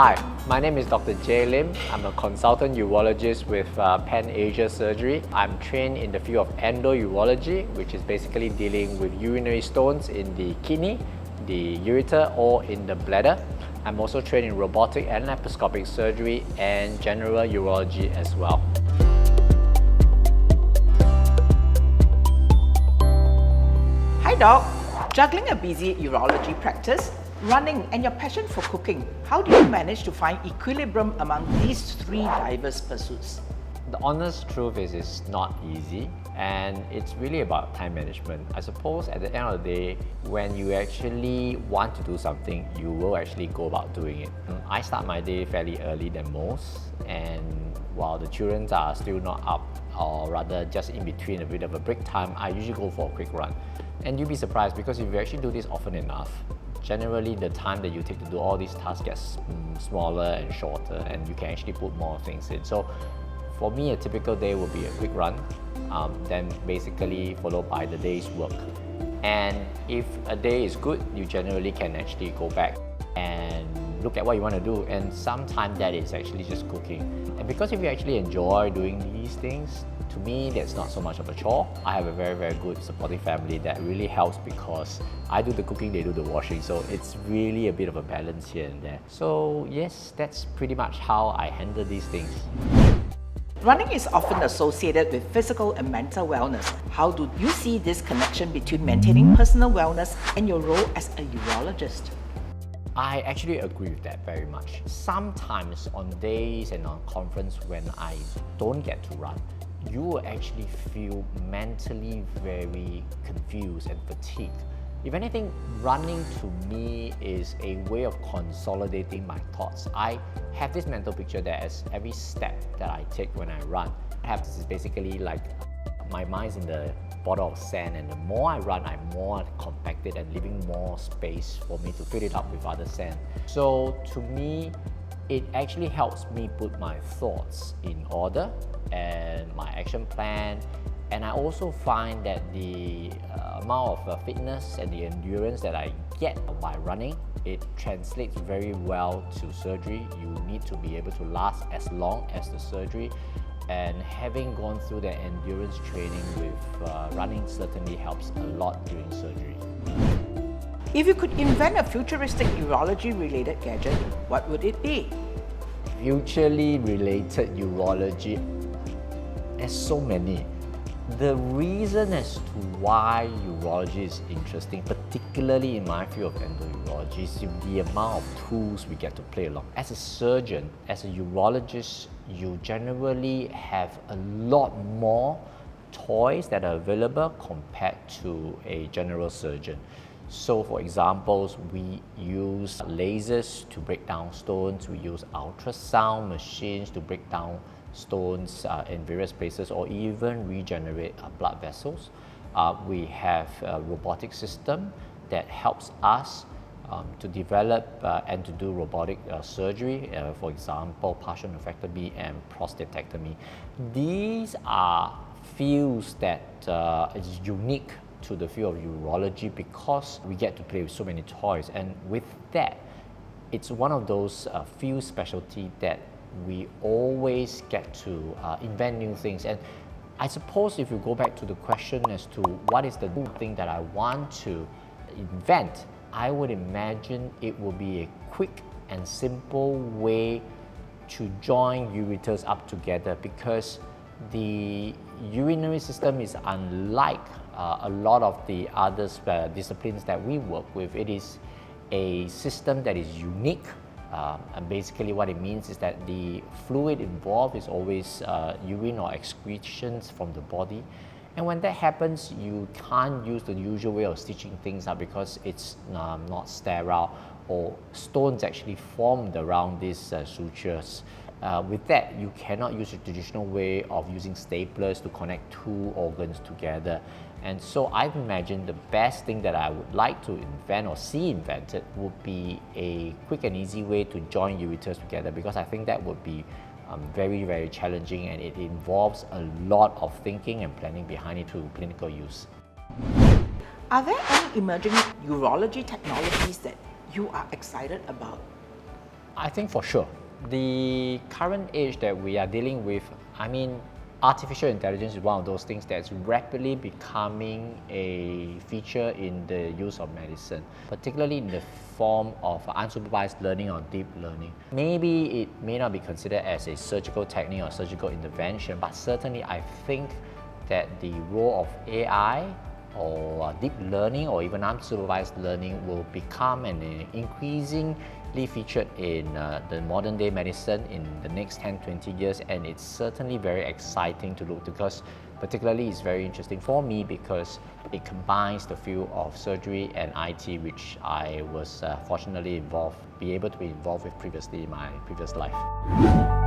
Hi, my name is Dr. Jay Lim. I'm a consultant urologist with Pan Asia Surgery. I'm trained in the field of endourology, which is basically dealing with urinary stones in the kidney, the ureter, or in the bladder. I'm also trained in robotic and laparoscopic surgery and general urology as well. Hi Doc, juggling a busy urology practice, running and your passion for cooking, how do you manage to find equilibrium among these three diverse pursuits? The honest truth is it's not easy, and it's really about time management. I suppose at the end of the day, when you actually want to do something, you will actually go about doing it. I start my day fairly early than most, and while the children are still not up, or rather just in between a bit of a break time, I usually go for a quick run. And you'll be surprised because if you actually do this often enough, generally the time that you take to do all these tasks gets smaller and shorter, and you can actually put more things in. So for me, a typical day will be a quick run, then basically followed by the day's work. And if a day is good, you generally can actually go back and look at what you want to do, and sometimes that is actually just cooking. And because if you actually enjoy doing these things, to me that's not so much of a chore. I have a very good supportive family that really helps because I do the cooking, they do the washing, so it's really a bit of a balance here and there. So yes, that's pretty much how I handle these things. Running is often associated with physical and mental wellness. How do you see this connection between maintaining personal wellness and your role as a urologist? I actually agree with that very much. Sometimes on days and on conference when I don't get to run, you will actually feel mentally very confused and fatigued. If anything, running to me is a way of consolidating my thoughts. I have this mental picture that as every step that I take when I run, perhaps it's basically like my mind's in the bottle of sand, and the more I run, I'm more compacted and leaving more space for me to fill it up with other sand. So to me, it actually helps me put my thoughts in order and my action plan. And I also find that the amount of fitness and the endurance that I get by running, it translates very well to surgery. You need to be able to last as long as the surgery. And having gone through the endurance training with running certainly helps a lot during surgery. If you could invent a futuristic urology-related gadget, what would it be? Futurely-related urology, there's so many. The reason as to why urology is interesting, particularly in my field of endourology, is the amount of tools we get to play along. As a surgeon, as a urologist, you generally have a lot more toys that are available compared to a general surgeon. So for example, we use lasers to break down stones, we use ultrasound machines to break down stones in various places, or even regenerate blood vessels. We have a robotic system that helps us to develop and to do robotic surgery, for example, partial nephrectomy and prostatectomy. These are fields that is unique to the field of urology because we get to play with so many toys, and with that, it's one of those few specialty that we always get to invent new things. And I suppose if you go back to the question as to what is the new thing that I want to invent, I would imagine it will be a quick and simple way to join ureters up together, because the urinary system is unlike a lot of the other disciplines that we work with. It is a system that is unique. And basically what it means is that the fluid involved is always urine or excretions from the body. And when that happens, you can't use the usual way of stitching things up because it's not sterile, or stones actually formed around these sutures. With that, you cannot use the traditional way of using staplers to connect two organs together. And so I imagine the best thing that I would like to invent or see invented would be a quick and easy way to join ureters together, because I think that would be very challenging, and it involves a lot of thinking and planning behind it to clinical use. Are there any emerging urology technologies that you are excited about? I think for sure. The current age that we are dealing with, I mean, artificial intelligence is one of those things that's rapidly becoming a feature in the use of medicine, particularly in the form of unsupervised learning or deep learning. Maybe it may not be considered as a surgical technique or surgical intervention, but certainly I think that the role of AI or deep learning or even unsupervised learning will become an increasingly featured in the modern day medicine in the next 10-20 years, and it's certainly very exciting to look, because particularly it's very interesting for me because it combines the field of surgery and IT, which I was fortunately able to be involved with previously in my previous life.